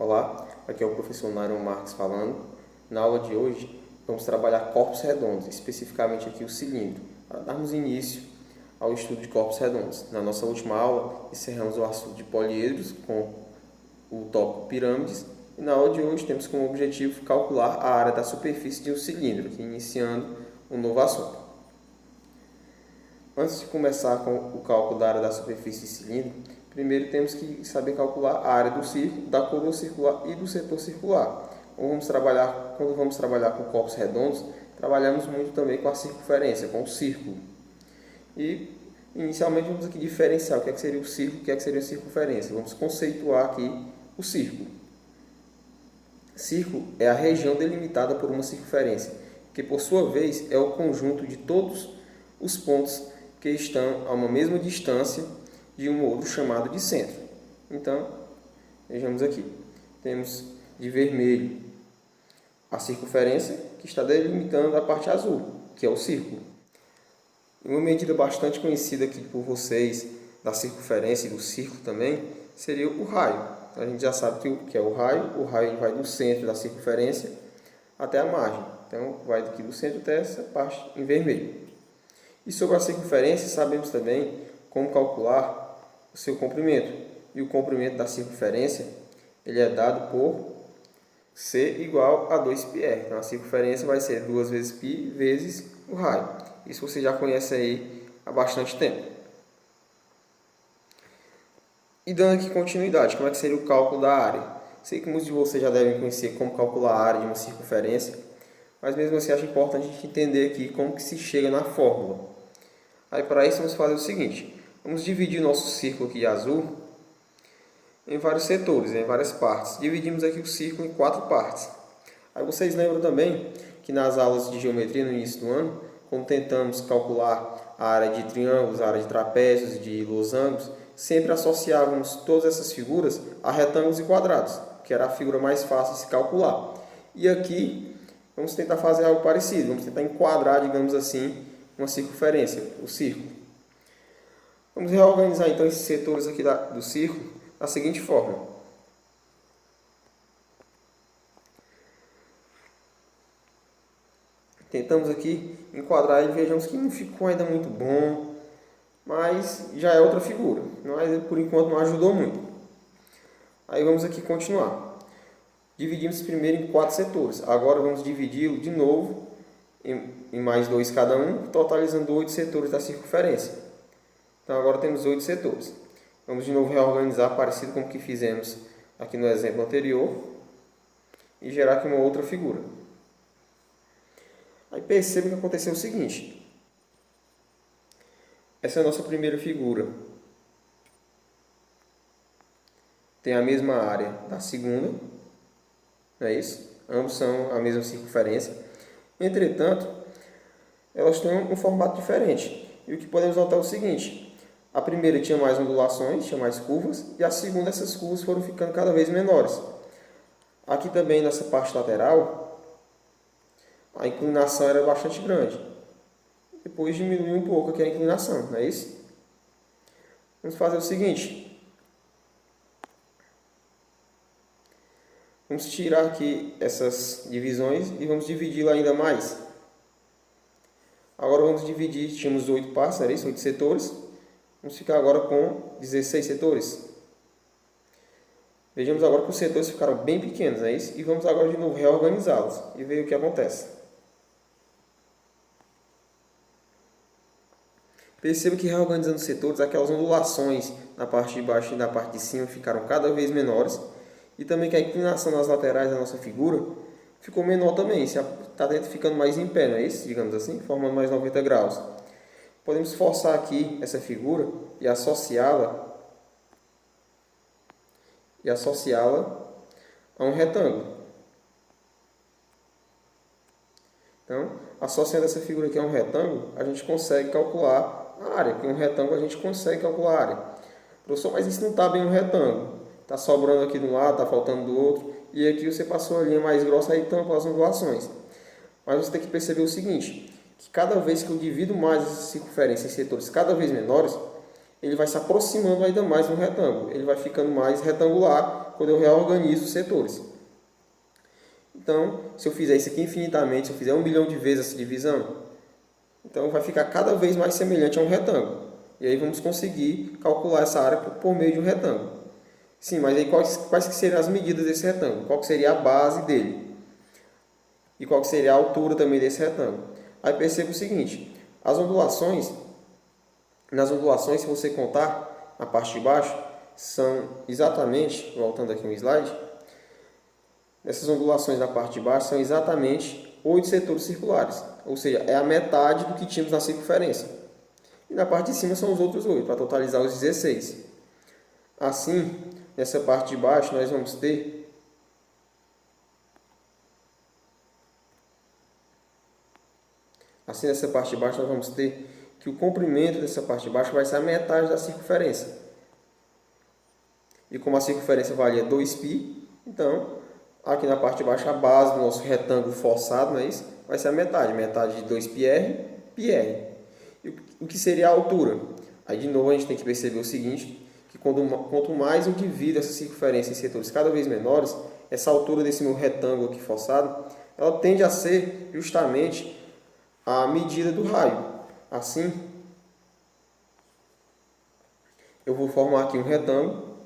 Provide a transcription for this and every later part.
Olá, aqui é o professor Nairon Marques falando. Na aula de hoje vamos trabalhar corpos redondos, especificamente aqui o cilindro, para darmos início ao estudo de corpos redondos. Na nossa última aula encerramos o assunto de poliedros com o tópico pirâmides e na aula de hoje temos como objetivo calcular a área da superfície de um cilindro, aqui iniciando um novo assunto. Antes de começar com o cálculo da área da superfície de cilindro, primeiro temos que saber calcular a área do círculo, da curva circular e do setor circular. Quando vamos trabalhar com corpos redondos, trabalhamos muito também com a circunferência, com o círculo. E inicialmente vamos aqui diferenciar o que seria o círculo e o que seria a circunferência. Vamos conceituar aqui o círculo. Círculo é a região delimitada por uma circunferência, que por sua vez é o conjunto de todos os pontos que estão a uma mesma distância de um outro chamado de centro. Então, vejamos aqui. Temos de vermelho a circunferência, que está delimitando a parte azul, que é o círculo. Uma medida bastante conhecida aqui por vocês da circunferência e do círculo também seria o raio. A gente já sabe que é o raio vai do centro da circunferência até a margem. Então, vai daqui do centro até essa parte em vermelho. E sobre a circunferência, sabemos também como calcular o seu comprimento. E o comprimento da circunferência ele é dado por C igual a 2πr. Então, a circunferência vai ser 2 vezes π vezes o raio. Isso você já conhece aí há bastante tempo. E dando aqui continuidade, como é que seria o cálculo da área? Sei que muitos de vocês já devem conhecer como calcular a área de uma circunferência, mas mesmo assim acho importante a gente entender aqui como que se chega na fórmula. Aí para isso vamos fazer o seguinte, vamos dividir nosso círculo aqui azul em vários setores, em várias partes. Dividimos aqui o círculo em 4 partes. Aí vocês lembram também que nas aulas de geometria no início do ano, quando tentamos calcular a área de triângulos, a área de trapézios, de losangos, sempre associávamos todas essas figuras a retângulos e quadrados, que era a figura mais fácil de se calcular. E aqui vamos tentar fazer algo parecido, vamos tentar enquadrar, digamos assim, uma circunferência, o círculo. Vamos reorganizar então esses setores aqui do círculo da seguinte forma. Tentamos aqui enquadrar e vejamos que não ficou ainda muito bom, mas já é outra figura, mas por enquanto não ajudou muito. Aí vamos aqui continuar. Dividimos primeiro em 4 setores, agora vamos dividi-lo de novo em mais 2 cada um, totalizando 8 setores da circunferência. Então agora temos 8 setores. Vamos de novo reorganizar, parecido com o que fizemos aqui no exemplo anterior, e gerar aqui uma outra figura. Aí perceba que aconteceu o seguinte. Essa é a nossa primeira figura. Tem a mesma área da segunda, não é isso? Ambos são a mesma circunferência. Entretanto, elas têm um formato diferente. E o que podemos notar é o seguinte. A primeira tinha mais ondulações, tinha mais curvas, e a segunda, essas curvas foram ficando cada vez menores. Aqui também, nessa parte lateral, a inclinação era bastante grande. Depois diminuiu um pouco aqui a inclinação, não é isso? Vamos fazer o seguinte. Vamos tirar aqui essas divisões e vamos dividi-la ainda mais. Agora vamos dividir, tínhamos 8 partes, não é isso? 8 setores. Vamos ficar agora com 16 setores. Vejamos agora que os setores ficaram bem pequenos, não é isso? E vamos agora de novo reorganizá-los e ver o que acontece. Perceba que reorganizando os setores, aquelas ondulações na parte de baixo e na parte de cima ficaram cada vez menores. E também que a inclinação nas laterais da nossa figura ficou menor também. Está ficando mais em pé, não é isso? Digamos assim, formando mais 90 graus. Podemos forçar aqui essa figura e associá-la a um retângulo. Então, associando essa figura aqui a um retângulo, a gente consegue calcular a área. Porque um retângulo a gente consegue calcular a área. Professor, mas isso não está bem um retângulo. Está sobrando aqui de um lado, está faltando do outro. E aqui você passou a linha mais grossa aí tampa as ondulações. Mas você tem que perceber o seguinte, que cada vez que eu divido mais essa circunferência em setores cada vez menores, ele vai se aproximando ainda mais do retângulo. Ele vai ficando mais retangular quando eu reorganizo os setores. Então, se eu fizer isso aqui infinitamente, se eu fizer 1 bilhão de vezes essa divisão, então vai ficar cada vez mais semelhante a um retângulo. E aí vamos conseguir calcular essa área por meio de um retângulo. Sim, mas aí quais que seriam as medidas desse retângulo? Qual que seria a base dele? E qual que seria a altura também desse retângulo? Aí perceba o seguinte, nas ondulações, se você contar na parte de baixo, são exatamente, voltando aqui um slide, essas ondulações da parte de baixo são exatamente 8 setores circulares, ou seja, é a metade do que tínhamos na circunferência. E na parte de cima são os outros 8, para totalizar os 16. Assim, nessa parte de baixo nós vamos ter que o comprimento dessa parte de baixo vai ser a metade da circunferência. E como a circunferência valia 2π, então aqui na parte de baixo a base do nosso retângulo forçado, não é isso? Vai ser a metade, metade de 2πr, πr. E o que seria a altura? Aí de novo a gente tem que perceber o seguinte, que quanto mais eu divido essa circunferência em setores cada vez menores, essa altura desse meu retângulo aqui forçado, ela tende a ser justamente a medida do raio. Assim, eu vou formar aqui um retângulo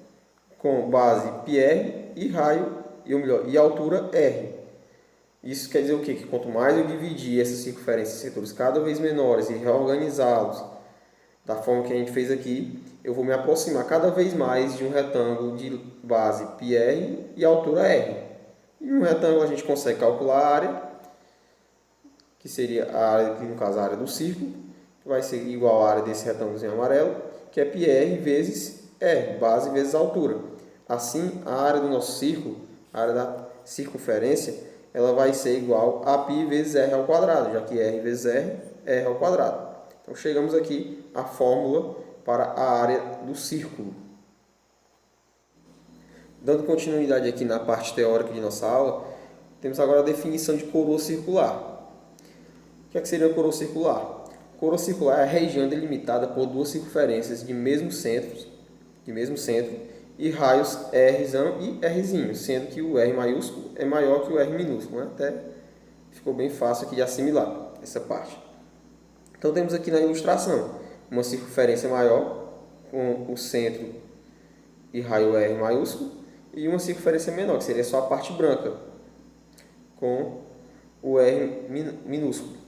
com base πr e raio, e altura r. Isso quer dizer o quê? Que quanto mais eu dividir essa circunferência em setores cada vez menores e reorganizá-los da forma que a gente fez aqui, eu vou me aproximar cada vez mais de um retângulo de base πr e altura r. Em um retângulo a gente consegue calcular a área, que seria a área, no caso a área do círculo, que vai ser igual à área desse retângulozinho amarelo, que é πr vezes r, base vezes altura. Assim, a área do nosso círculo, a área da circunferência, ela vai ser igual a π vezes r ao quadrado, já que r vezes r é r ao quadrado. Então, chegamos aqui à fórmula para a área do círculo. Dando continuidade aqui na parte teórica de nossa aula, temos agora a definição de coroa circular. O que seria uma coroa circular? Coroa circular é a região delimitada por duas circunferências de mesmo centro e raios R e R, sendo que o R maiúsculo é maior que o R minúsculo. Né? Até ficou bem fácil aqui de assimilar essa parte. Então temos aqui na ilustração uma circunferência maior com o centro e raio R maiúsculo e uma circunferência menor, que seria só a parte branca, com o R minúsculo.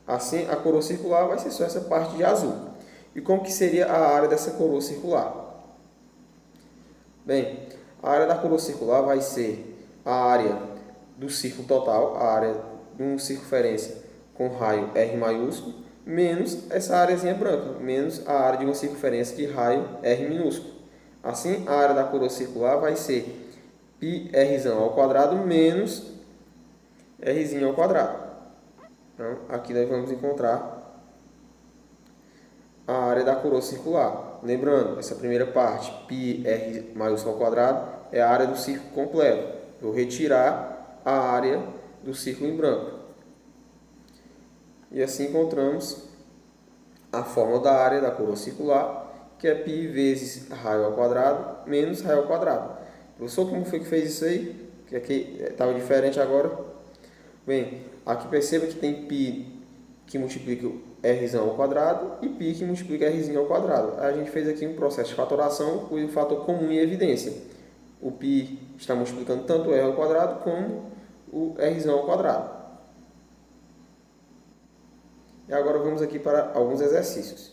Assim, a coroa circular vai ser só essa parte de azul. E como que seria a área dessa coroa circular? Bem, a área da coroa circular vai ser a área do círculo total, a área de uma circunferência com raio R maiúsculo, menos essa áreazinha branca, menos a área de uma circunferência de raio R minúsculo. Assim, a área da coroa circular vai ser πr ao quadrado menos r ao quadrado. Então, aqui nós vamos encontrar a área da coroa circular. Lembrando, essa primeira parte, πr maiúsculo ao quadrado, é a área do círculo completo. Vou retirar a área do círculo em branco. E assim encontramos a fórmula da área da coroa circular, que é π vezes raio ao quadrado menos raio ao quadrado. Professor, como foi que fez isso aí? Que aqui estava diferente agora. Bem, aqui perceba que tem π que multiplica r ao quadrado e π que multiplica r ao quadrado. A gente fez aqui um processo de fatoração com o fator comum em evidência. O π está multiplicando tanto o r ao quadrado como o r ao quadrado. E agora vamos aqui para alguns exercícios.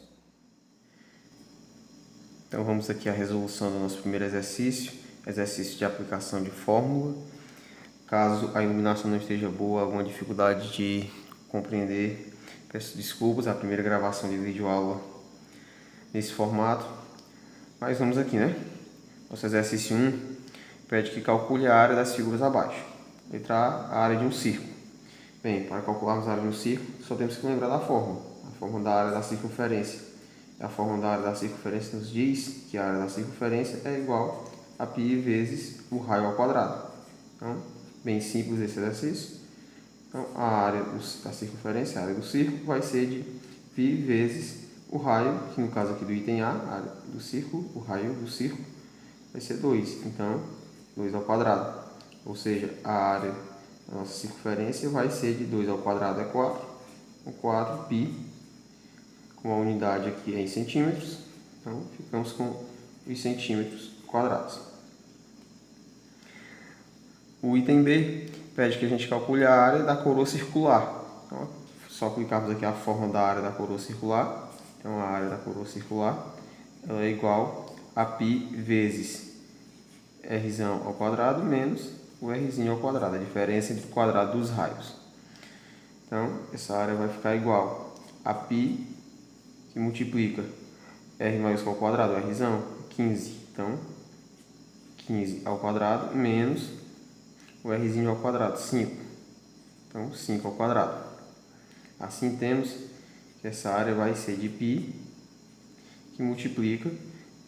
Então vamos aqui à resolução do nosso primeiro exercício, exercício de aplicação de fórmula. Caso a iluminação não esteja boa, alguma dificuldade de compreender, peço desculpas, a primeira gravação de vídeo aula nesse formato. Mas vamos aqui, né? Nosso exercício 1 pede que calcule a área das figuras abaixo. Letra A, a área de um círculo. Bem, para calcularmos a área de um círculo, só temos que lembrar da fórmula. A fórmula da área da circunferência. A fórmula da área da circunferência nos diz que a área da circunferência é igual a π vezes o raio ao quadrado. Então, bem simples esse exercício. Então, a área da circunferência, a área do círculo, vai ser de π vezes o raio, que no caso aqui do item A, a área do círculo, o raio do círculo, vai ser 2. Então, 2 ao quadrado. Ou seja, a área da nossa circunferência vai ser de 2 ao quadrado é 4. O 4π, com a unidade aqui é em centímetros. Então, ficamos com os centímetros quadrados. O item B pede que a gente calcule a área da coroa circular. Então, só aplicarmos aqui a fórmula da área da coroa circular. Então, a área da coroa circular ela é igual a π vezes r ao quadrado menos o r ao quadrado, a diferença entre o quadrado dos raios. Então, essa área vai ficar igual a π, que multiplica r maiúsculo ao quadrado, r, 15. Então, 15 ao quadrado menos o r ao quadrado, 5. Então, 5 ao quadrado. Assim, temos que essa área vai ser de π, que multiplica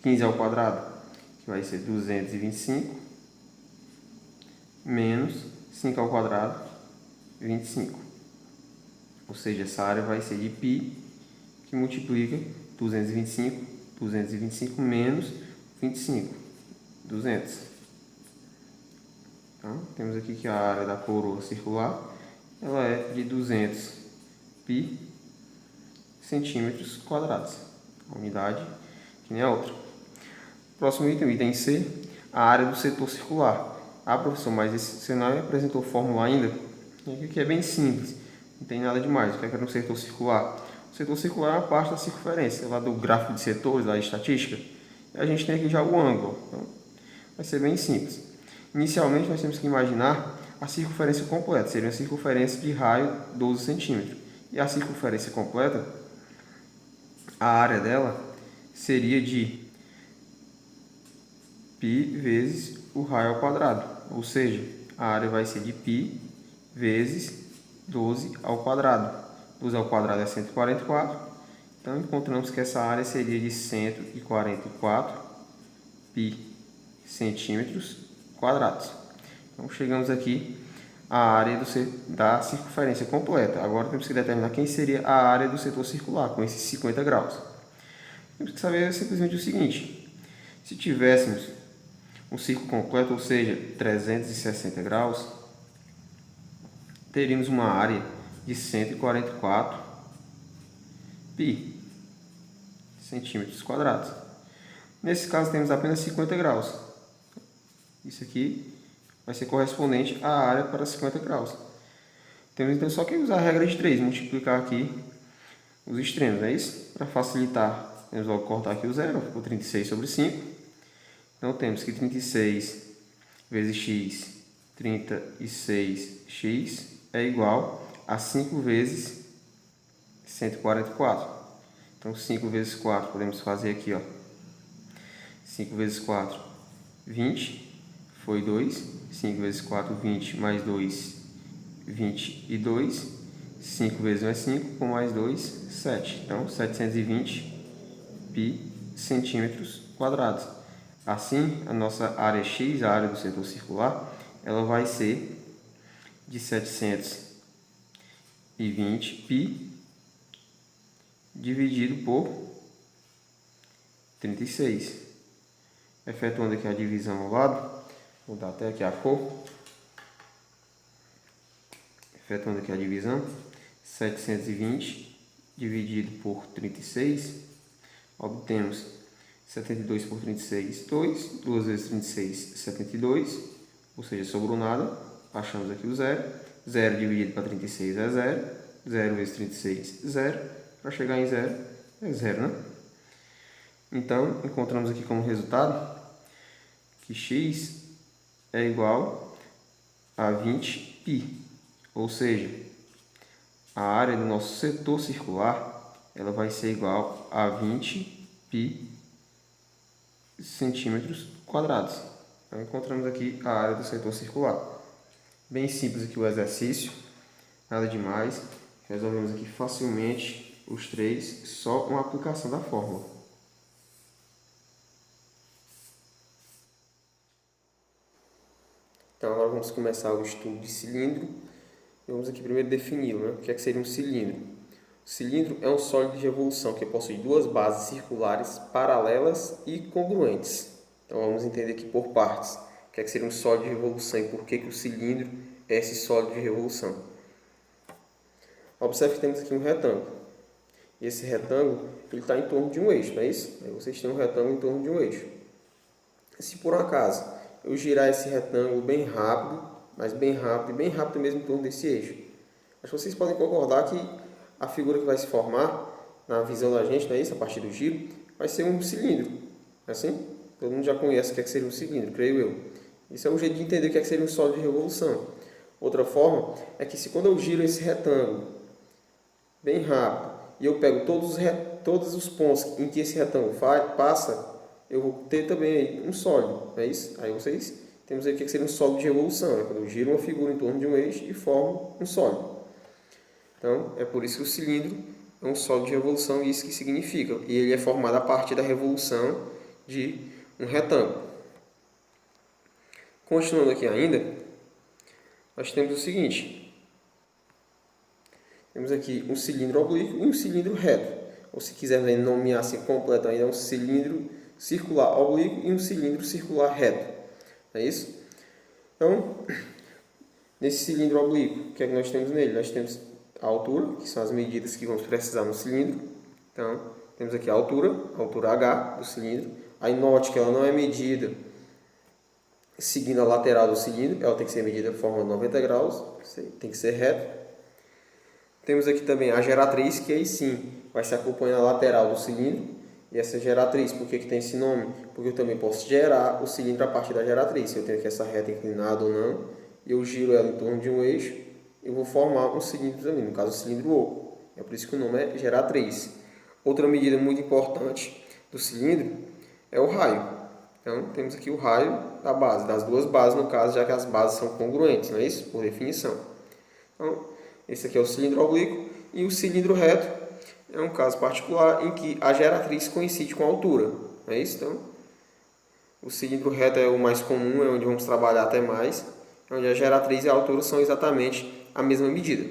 15 ao quadrado, que vai ser 225, menos 5 ao quadrado, 25. Ou seja, essa área vai ser de π, que multiplica 225 menos 25, 200. Então, temos aqui que a área da coroa circular ela é de 200 π centímetros quadrados. A unidade que nem a outra. Próximo item, o item C, a área do setor circular. Ah, professor, mas você não apresentou fórmula ainda? Aqui é bem simples, não tem nada demais. O que é no setor circular? O setor circular é uma parte da circunferência, lá do gráfico de setores, da estatística. E a gente tem aqui já o ângulo. Então, vai ser bem simples. Inicialmente, nós temos que imaginar a circunferência completa. Seria uma circunferência de raio 12 centímetros. E a circunferência completa, a área dela seria de π vezes o raio ao quadrado. Ou seja, a área vai ser de π vezes 12 ao quadrado. 12 ao quadrado é 144. Então, encontramos que essa área seria de 144 π centímetros quadrados. Então, chegamos aqui à área da circunferência completa. Agora, temos que determinar quem seria a área do setor circular, com esses 50 graus. Temos que saber simplesmente o seguinte. Se tivéssemos um círculo completo, ou seja, 360 graus, teríamos uma área de 144 π centímetros quadrados. Nesse caso, temos apenas 50 graus. Isso aqui vai ser correspondente à área para 50 graus. Temos então só que usar a regra de 3, multiplicar aqui os extremos, não é isso? Para facilitar, vamos logo cortar aqui o zero, ficou 36 sobre 5. Então, temos que 36 vezes x, 36x, é igual a 5 vezes 144. Então, 5 vezes 4, podemos fazer aqui, ó. 5 vezes 4, 20, foi 2. 5 vezes 4, 20, mais 2, 22. 5 vezes 1 é 5, com mais 2, 7. Então, 720 π centímetros quadrados. Assim, a nossa área x, a área do setor circular, ela vai ser de 720 π dividido por 36. Efetuando aqui a divisão ao lado, vou dar até aqui a cor. Efetuando aqui a divisão, 720 dividido por 36, obtemos 72 por 36, 2. 2 vezes 36, 72. Ou seja, sobrou nada. Achamos aqui o zero. 0 dividido para 36 é 0. 0 vezes 36, 0. Para chegar em 0, é 0, né? Então, encontramos aqui como resultado que x é igual a 20 π. Ou seja, a área do nosso setor circular ela vai ser igual a 20 π centímetros quadrados. Então, encontramos aqui a área do setor circular. Bem simples aqui o exercício, nada demais. Resolvemos aqui facilmente os três, só uma aplicação da fórmula. Então, agora vamos começar o estudo de cilindro. Vamos aqui primeiro defini-lo, né? O que é que seria um cilindro? O cilindro é um sólido de revolução que possui duas bases circulares paralelas e congruentes. Então vamos entender aqui por partes o que seria um sólido de revolução e por que o cilindro é esse sólido de revolução. Observe que temos aqui um retângulo. E esse retângulo está em torno de um eixo, não é isso? Aí vocês têm um retângulo em torno de um eixo. Se por um acaso eu girar esse retângulo bem rápido, mas bem rápido e bem rápido mesmo em torno desse eixo, acho que vocês podem concordar que a figura que vai se formar na visão da gente, não é isso? A partir do giro, vai ser um cilindro. É assim? Todo mundo já conhece o que seria um cilindro, creio eu. Isso é um jeito de entender o que seria um sólido de revolução. Outra forma é que se quando eu giro esse retângulo bem rápido e eu pego todos os pontos em que esse retângulo passa, eu vou ter também aí um sólido, não é isso? Aí vocês temos aí o que seria um sólido de revolução, é quando eu giro uma figura em torno de um eixo e formo um sólido. Então, é por isso que o cilindro é um sólido de revolução, isso que significa. E ele é formado a partir da revolução de um retângulo. Continuando aqui ainda, nós temos o seguinte. Temos aqui um cilindro oblíquo e um cilindro reto. Ou se quiser nomear assim completo ainda, é um cilindro circular oblíquo e um cilindro circular reto. É isso? Então, nesse cilindro oblíquo, o que é que nós temos nele? Nós temos a altura, que são as medidas que vamos precisar no cilindro. Então, temos aqui a altura H do cilindro. Aí note que ela não é medida seguindo a lateral do cilindro, ela tem que ser medida de forma 90 graus, tem que ser reto. Temos aqui também a geratriz, que aí sim vai se acompanhar a lateral do cilindro. E essa geratriz, por que tem esse nome? Porque eu também posso gerar o cilindro a partir da geratriz. Se eu tenho aqui essa reta inclinada ou não, e eu giro ela em torno de um eixo, eu vou formar um cilindro também, no caso o cilindro oco. É por isso que o nome é geratriz. Outra medida muito importante do cilindro é o raio. Então, temos aqui o raio da base, das duas bases no caso, já que as bases são congruentes, não é isso? Por definição. Então, esse aqui é o cilindro oblíquo e o cilindro reto é um caso particular em que a geratriz coincide com a altura, não é isso? Então, o cilindro reto é o mais comum, é onde vamos trabalhar até mais, onde a geratriz e a altura são exatamente a mesma medida.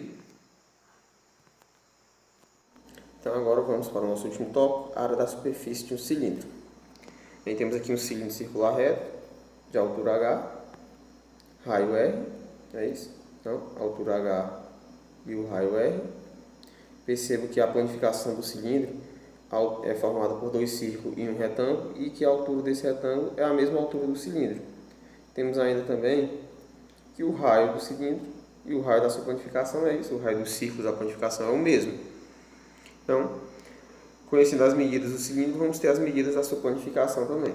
Então agora vamos para o nosso último tópico, a área da superfície de um cilindro. Aí temos aqui um cilindro circular reto, de altura H, raio R, é isso? Então, altura H e o raio R. Percebo que a planificação do cilindro é formada por dois círculos e um retângulo e que a altura desse retângulo é a mesma altura do cilindro. Temos ainda também que o raio do cilindro e o raio da sua planificação é isso, o raio dos círculos da planificação é o mesmo. Então, conhecendo as medidas do cilindro, vamos ter as medidas da sua planificação também.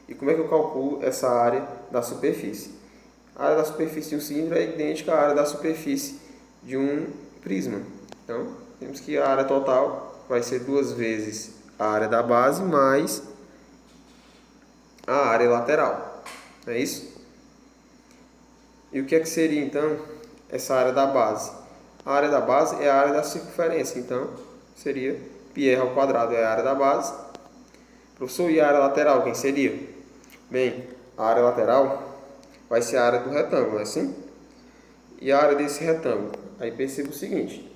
E como é que eu calculo essa área da superfície? A área da superfície de um cilindro é idêntica à área da superfície de um prisma. Então, temos que a área total vai ser 2 vezes a área da base mais a área lateral. Não é isso? E o que é que seria, então, essa área da base? A área da base é a área da circunferência. Então, seria πr ao quadrado é a área da base. Professor, e a área lateral, quem seria? Bem, a área lateral vai ser a área do retângulo, não é assim? E a área desse retângulo? Aí perceba o seguinte.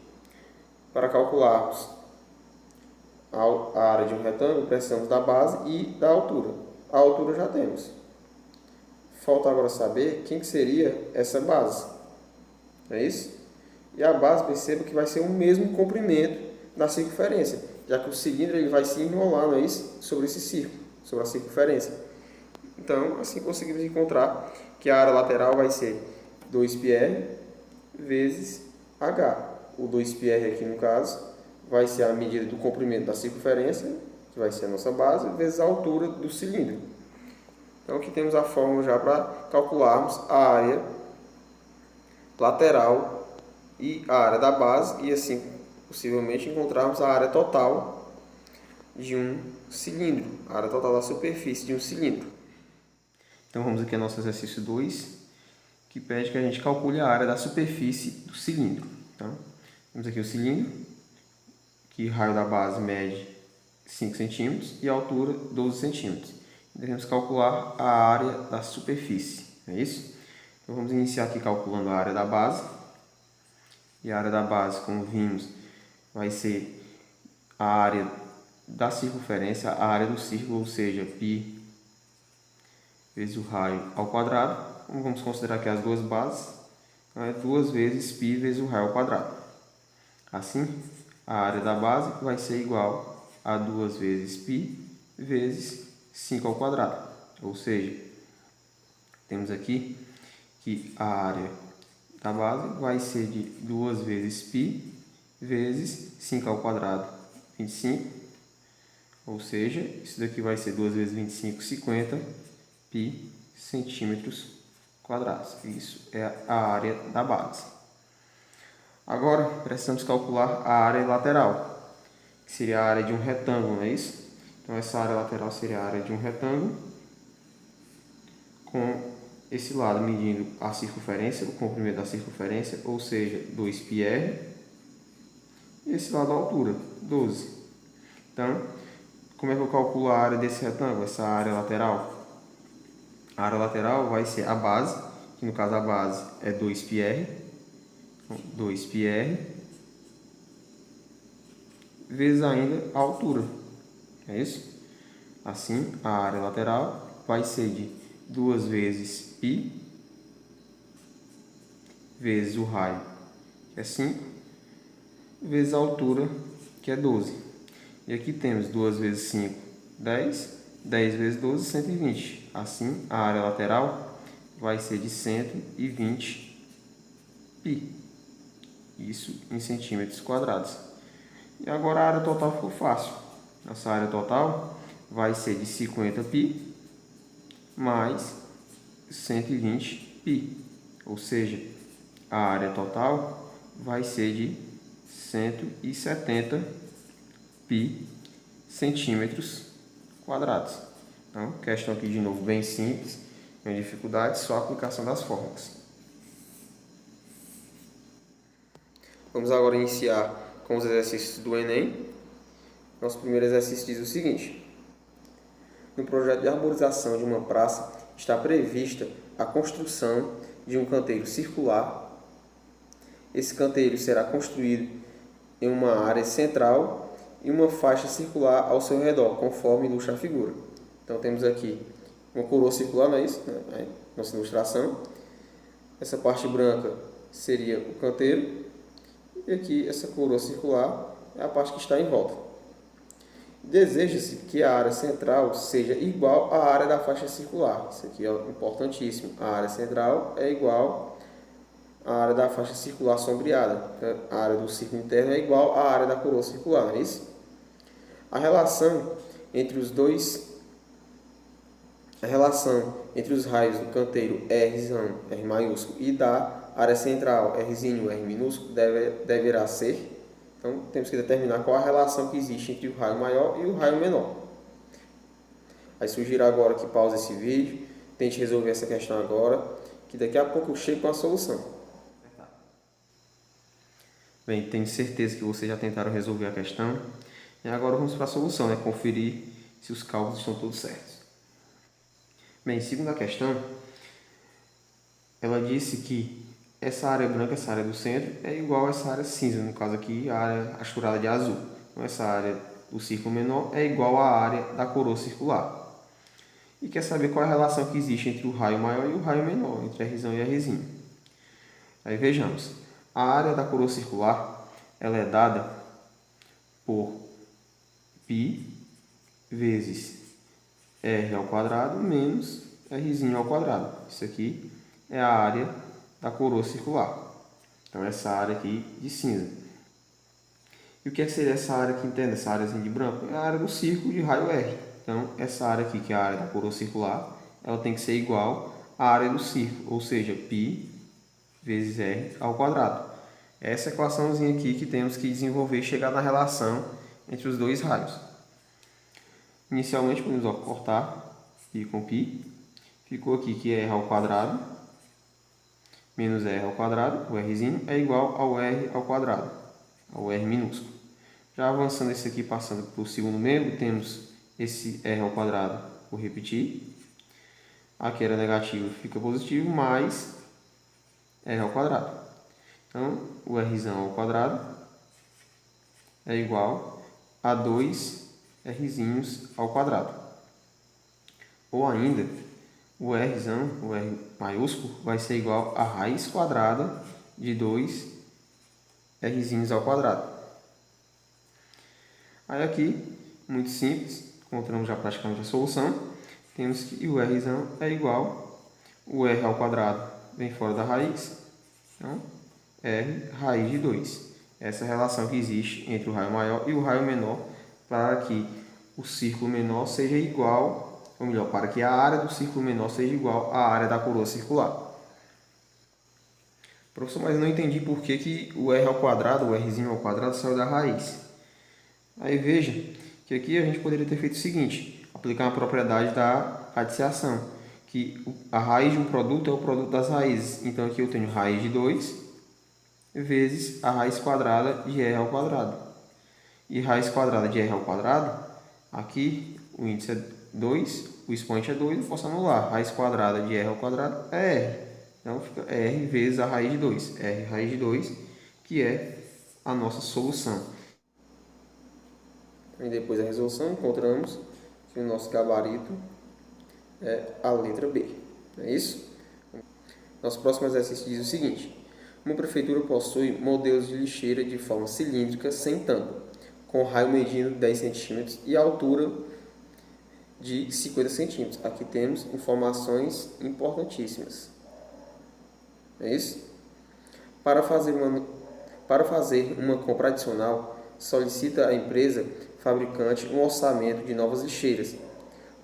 Para calcularmos a área de um retângulo, precisamos da base e da altura. A altura já temos. Falta agora saber quem que seria essa base. Não é isso? E a base, perceba que vai ser o mesmo comprimento da circunferência, já que o cilindro ele vai se enrolar, não é isso? Sobre esse círculo, sobre a circunferência. Então, assim conseguimos encontrar que a área lateral vai ser 2πr vezes h. O 2πr aqui no caso vai ser a medida do comprimento da circunferência, que vai ser a nossa base, vezes a altura do cilindro. Então aqui temos a fórmula já para calcularmos a área lateral e a área da base e assim possivelmente encontrarmos a área total de um cilindro, a área total da superfície de um cilindro. Então vamos aqui ao nosso exercício 2, que pede que a gente calcule a área da superfície do cilindro. Então, temos aqui o cilindro, que o raio da base mede 5 cm e a altura 12 cm. Devemos calcular a área da superfície, é isso? Então vamos iniciar aqui calculando a área da base. E a área da base, como vimos, vai ser a área da circunferência, a área do círculo, ou seja, π vezes o raio ao quadrado. Vamos considerar aqui as duas bases, então é 2 vezes π vezes o raio ao quadrado. Assim, a área da base vai ser igual a 2 vezes π vezes 5 ao quadrado. Ou seja, temos aqui que a área da base vai ser de 2 vezes π vezes 5 ao quadrado, 25. Ou seja, isso daqui vai ser 2 vezes 25, 50 π centímetros quadrados. Isso é a área da base. Agora, precisamos calcular a área lateral, que seria a área de um retângulo, não é isso? Então, essa área lateral seria a área de um retângulo, com esse lado medindo a circunferência, o comprimento da circunferência, ou seja, 2πr, e esse lado a altura, 12. Então, como é que eu calculo a área desse retângulo, essa área lateral? A área lateral vai ser a base, que no caso a base é 2πr, então 2πr, vezes ainda a altura, é isso? Assim, a área lateral vai ser de 2 vezes π, vezes o raio, que é 5, vezes a altura, que é 12. E aqui temos 2 vezes 5, 10, 10 vezes 12, 120. Assim, a área lateral vai ser de 120 π. Isso em centímetros quadrados. E agora a área total ficou fácil. Nossa área total vai ser de 50 π mais 120 π. Ou seja, a área total vai ser de 170 π centímetros quadrados. Então, questão aqui de novo bem simples, sem dificuldade, só a aplicação das fórmulas. Vamos agora iniciar com os exercícios do Enem. Nosso primeiro exercício diz o seguinte: no projeto de arborização de uma praça está prevista a construção de um canteiro circular. Esse canteiro será construído em uma área central e uma faixa circular ao seu redor, conforme ilustra a figura. Então temos aqui uma coroa circular, não é isso? Nossa ilustração. Essa parte branca seria o canteiro e aqui essa coroa circular é a parte que está em volta. Deseja-se que a área central seja igual à área da faixa circular. Isso aqui é importantíssimo. A área central é igual à área da faixa circular sombreada. A área do círculo interno é igual à área da coroa circular, não é isso? A relação entre os raios do canteiro R, R maiúsculo, e da área central R, R minúsculo deverá ser. Então, temos que determinar qual a relação que existe entre o raio maior e o raio menor. Aí sugiro agora que pause esse vídeo, tente resolver essa questão agora, que daqui a pouco eu chego com a solução. Bem, tenho certeza que vocês já tentaram resolver a questão. E agora vamos para a solução, né? Conferir se os cálculos estão todos certos. Bem, segundo a questão, ela disse que essa área branca, essa área do centro, é igual a essa área cinza, no caso aqui a área asturada de azul. Então essa área do círculo menor é igual à área da coroa circular. E quer saber qual é a relação que existe entre o raio maior e o raio menor, entre R e R. Aí vejamos, a área da coroa circular ela é dada por π vezes R ao quadrado menos R ao quadrado. Isso aqui é a área da coroa circular. Então, essa área aqui de cinza. E o que seria essa área aqui interna, essa área de branco? É a área do círculo de raio R. Então, essa área aqui, que é a área da coroa circular, ela tem que ser igual à área do círculo, ou seja, π vezes R ao quadrado. Essa equaçãozinha aqui que temos que desenvolver e chegar na relação entre os dois raios. Inicialmente, podemos cortar π com π. Ficou aqui que é R ao quadrado menos R ao quadrado, o Rzinho, é igual ao R ao quadrado, ao R minúsculo. Já avançando esse aqui, passando para o segundo membro, temos esse R ao quadrado, vou repetir. Aqui era negativo, fica positivo, mais R ao quadrado. Então, o Rzão ao quadrado é igual a 2 Rzinhos ao quadrado. Ou ainda, o Rzão, o R maiúsculo, vai ser igual a raiz quadrada de 2 Rzinhos ao quadrado. Aí aqui, muito simples, encontramos já praticamente a solução. Temos que o Rzão é igual, o R ao quadrado vem fora da raiz, então R raiz de 2. Essa é a relação que existe entre o raio maior e o raio menor para que o círculo menor seja igual, ou melhor, para que a área do círculo menor seja igual à área da coroa circular. Professor, mas eu não entendi por que o R ao quadrado, o Rzinho ao quadrado, saiu da raiz. Aí veja que aqui a gente poderia ter feito o seguinte, aplicar a propriedade da radiciação, que a raiz de um produto é o produto das raízes. Então aqui eu tenho raiz de 2 vezes a raiz quadrada de R ao quadrado. E raiz quadrada de R ao quadrado, aqui o índice é 2, o expoente é 2, eu posso anular. Raiz quadrada de R ao quadrado é R. Então fica R vezes a raiz de 2. R raiz de 2, que é a nossa solução. E depois da resolução, encontramos que o nosso gabarito é a letra B. Não é isso? Nosso próximo exercício diz o seguinte. Uma prefeitura possui modelos de lixeira de forma cilíndrica sem tampa, com raio medindo 10 cm e altura de 50 cm. Aqui temos informações importantíssimas. É isso? Para fazer uma compra adicional, solicita à empresa fabricante um orçamento de novas lixeiras,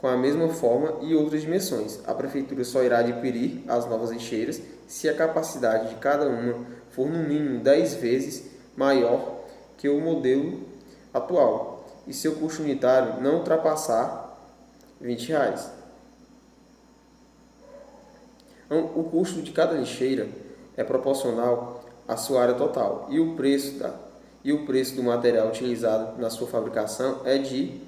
com a mesma forma e outras dimensões. A prefeitura só irá adquirir as novas lixeiras se a capacidade de cada uma for no mínimo 10 vezes maior que o modelo atual e seu custo unitário não ultrapassar R$20. Então, o custo de cada lixeira é proporcional à sua área total e o preço do material utilizado na sua fabricação é de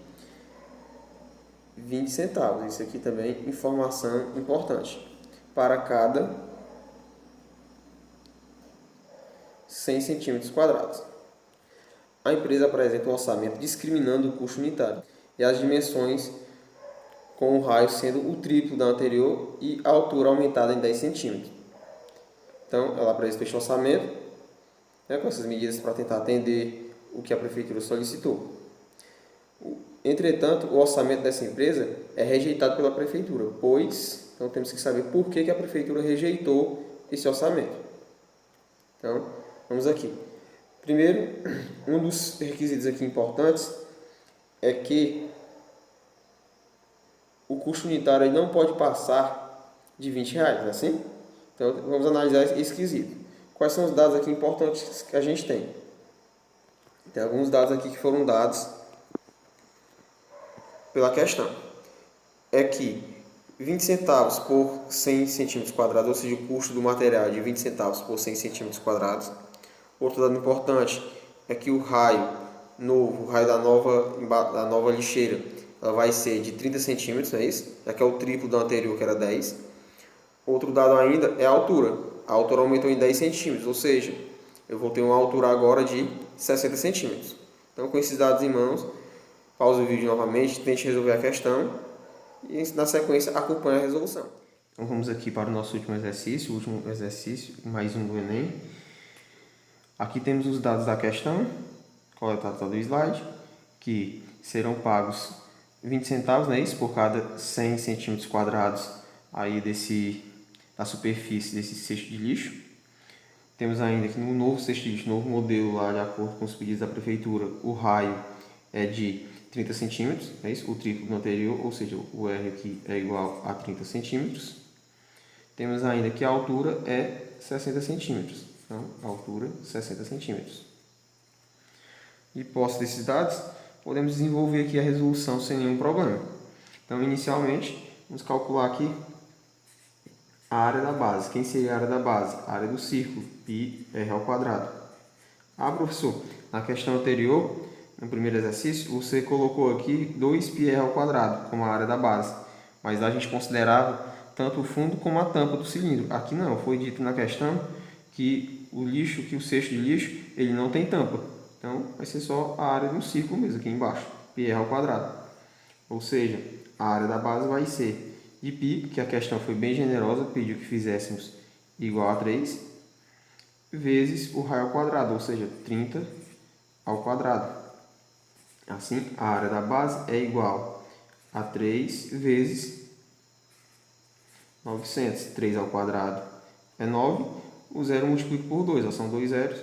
20 centavos. Isso aqui também é informação importante. Para cada 100 centímetros quadrados. A empresa apresenta um orçamento discriminando o custo unitário e as dimensões, com o raio sendo o triplo da anterior e a altura aumentada em 10 centímetros. Então, ela apresenta este orçamento, com essas medidas para tentar atender o que a prefeitura solicitou. Entretanto, o orçamento dessa empresa é rejeitado pela prefeitura, pois, então temos que saber por que a prefeitura rejeitou esse orçamento. Então, vamos aqui. Primeiro, um dos requisitos aqui importantes é que o custo unitário não pode passar de R$20, não é assim? Então, vamos analisar esse quesito. Quais são os dados aqui importantes que a gente tem? Tem alguns dados aqui que foram dados pela questão. É que 20 centavos por 100 centímetros quadrados, ou seja, o custo do material é de 20 centavos por 100 centímetros quadrados. Outro dado importante é que o raio novo, o raio da nova lixeira, ela vai ser de 30 centímetros, não é isso? Já que é o triplo do anterior, que era 10. Outro dado ainda é a altura. A altura aumentou em 10 centímetros, ou seja, eu vou ter uma altura agora de 60 centímetros. Então, com esses dados em mãos, pause o vídeo novamente, tente resolver a questão e, na sequência, acompanhe a resolução. Então, vamos aqui para o nosso último exercício, mais um do Enem. Aqui temos os dados da questão, coletados do slide, que serão pagos 20 centavos, não é isso? Por cada 100 centímetros quadrados aí da superfície desse cesto de lixo. Temos ainda que no novo cesto de lixo, novo modelo lá, de acordo com os pedidos da prefeitura, o raio é de 30 centímetros, é isso? O triplo do anterior, ou seja, o R aqui é igual a 30 centímetros. Temos ainda que a altura é 60 centímetros. Então, a altura 60 centímetros. De posse desses dados, podemos desenvolver aqui a resolução sem nenhum problema. Então, inicialmente, vamos calcular aqui a área da base. Quem seria a área da base? A área do círculo, πr ao quadrado. Ah, professor, na questão anterior, no primeiro exercício, você colocou aqui 2πr ao quadrado como a área da base. Mas lá a gente considerava tanto o fundo como a tampa do cilindro. Aqui não, foi dito na questão que o cesto de lixo, ele não tem tampa. Então, vai ser só a área de um círculo mesmo, aqui embaixo, πr ao quadrado. Ou seja, a área da base vai ser de π, que a questão foi bem generosa, pediu que fizéssemos igual a 3, vezes o raio ao quadrado, ou seja, 30 ao quadrado. Assim, a área da base é igual a 3 vezes 900. 3 ao quadrado é 9. O zero multiplica por 2, são 2 zeros.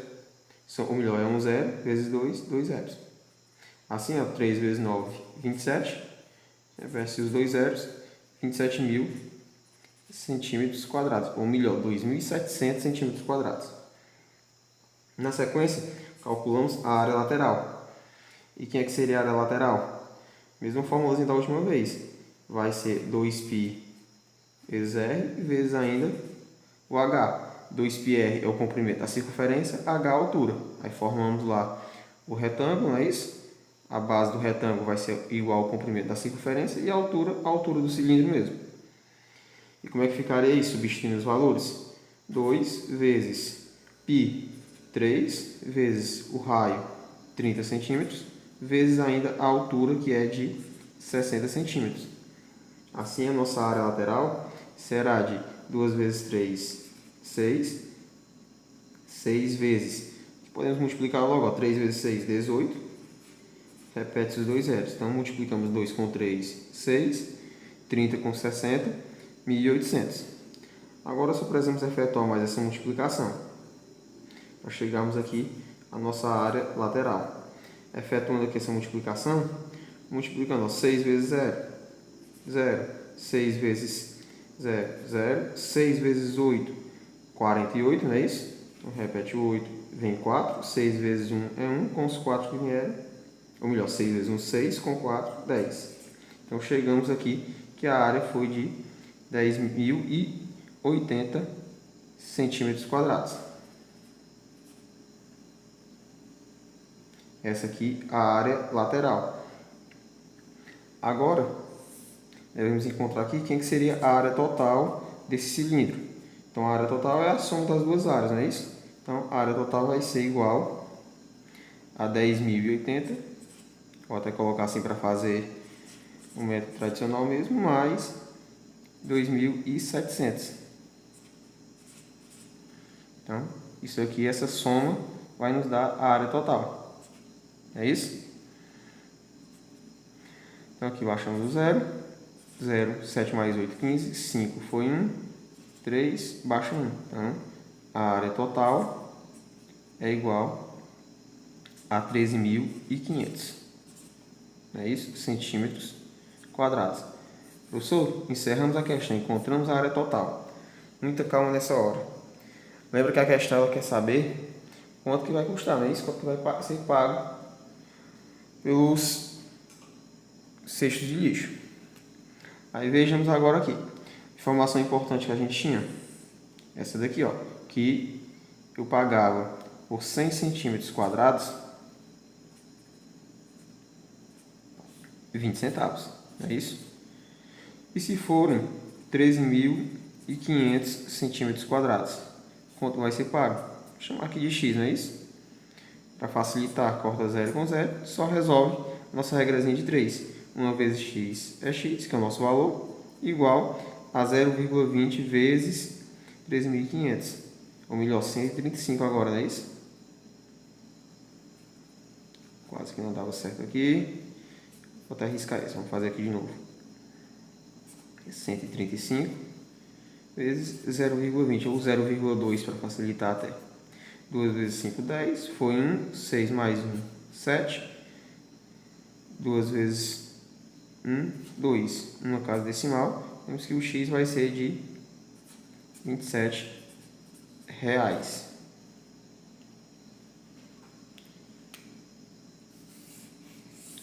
Ou melhor, é 1 zero vezes 2, 2 zeros. Assim, 3 vezes 9, 27. Versus os 2 zeros, 27.000 centímetros quadrados. Ou melhor, 2.700 centímetros quadrados. Na sequência, calculamos a área lateral. E quem é que seria a área lateral? Mesma formulazinha da última vez. Vai ser 2π vezes r vezes ainda o h. 2πr é o comprimento da circunferência, h a altura. Aí formamos lá o retângulo, não é isso? A base do retângulo vai ser igual ao comprimento da circunferência e a altura do cilindro mesmo. E como é que ficaria isso, substituindo os valores? 2 vezes π, 3 vezes o raio, 30 centímetros, vezes ainda a altura, que é de 60 centímetros. Assim, a nossa área lateral será de 2 vezes 3, 6. 6 vezes, podemos multiplicar logo, 3 vezes 6, 18. Repete os dois zeros. Então, multiplicamos 2 com 3, 6. 30 com 60, 1.800. Agora, só precisamos efetuar mais essa multiplicação para chegarmos aqui à nossa área lateral. Efetuando aqui essa multiplicação, multiplicando 6 vezes 0, 0. 6 vezes 0, 0. 6 vezes 8, 48, não é isso? Então, repete o 8, vem 4. 6 vezes 1 é 1, com os 4 que vierem. Ou melhor, 6 vezes 1, 6, com 4, 10. Então, chegamos aqui que a área foi de 10.080 centímetros quadrados. Essa aqui é a área lateral. Agora, devemos encontrar aqui quem que seria a área total desse cilindro. Então, a área total é a soma das duas áreas, não é isso? Então, a área total vai ser igual a 10.080. Vou até colocar assim para fazer um método tradicional mesmo, mais 2.700. Então, isso aqui, essa soma, vai nos dar a área total. É isso? Então, aqui baixamos o 0. 0, 7 mais 8, 15. 5 foi 1. 3, baixa 1. Então, a área total é igual a 13.500. É isso? Centímetros quadrados. Professor, encerramos a questão, encontramos a área total. Muita calma nessa hora. Lembra que a questão ela quer saber quanto que vai custar, não é isso? Quanto que vai ser pago pelos cestos de lixo. Aí vejamos agora aqui. Informação importante que a gente tinha. Essa daqui, ó. Que eu pagava por 100 centímetros quadrados 20 centavos. É isso? E se forem 13.500 centímetros quadrados, quanto vai ser pago? Vou chamar aqui de x, não é isso? Para facilitar, corta 0 com 0, só resolve nossa regrazinha de 3. 1 vezes x é x, que é o nosso valor, igual a 0,20 vezes 13.500. Ou melhor, 135 agora, não é isso? Quase que não dava certo aqui. Vou até arriscar isso, vamos fazer aqui de novo. 135 vezes 0,20, ou 0,2 para facilitar até. 2 vezes 5, 10. Foi 1, 6 mais 1, 7. 2 vezes 1, 2. Uma casa decimal, temos que o x vai ser de R$27.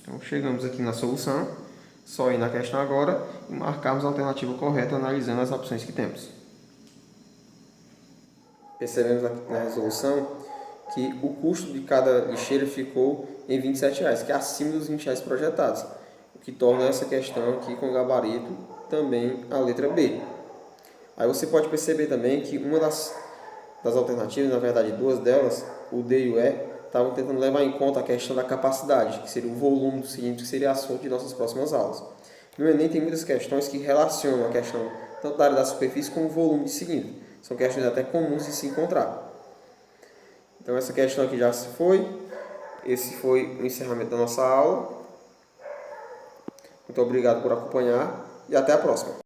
Então, chegamos aqui na solução, só ir na questão agora e marcarmos a alternativa correta analisando as opções que temos. Percebemos na resolução que o custo de cada lixeira ficou em R$27, que é acima dos R$20 projetados, o que torna essa questão aqui com gabarito também a letra B. Aí você pode perceber também que uma das alternativas, na verdade duas delas, o D e o E, estavam tentando levar em conta a questão da capacidade, que seria o volume do cilindro, que seria assunto de nossas próximas aulas. No Enem tem muitas questões que relacionam a questão tanto da área da superfície como o volume de cilindro. São questões até comuns de se encontrar. Então essa questão aqui já se foi. Esse foi o encerramento da nossa aula. Muito obrigado por acompanhar e até a próxima.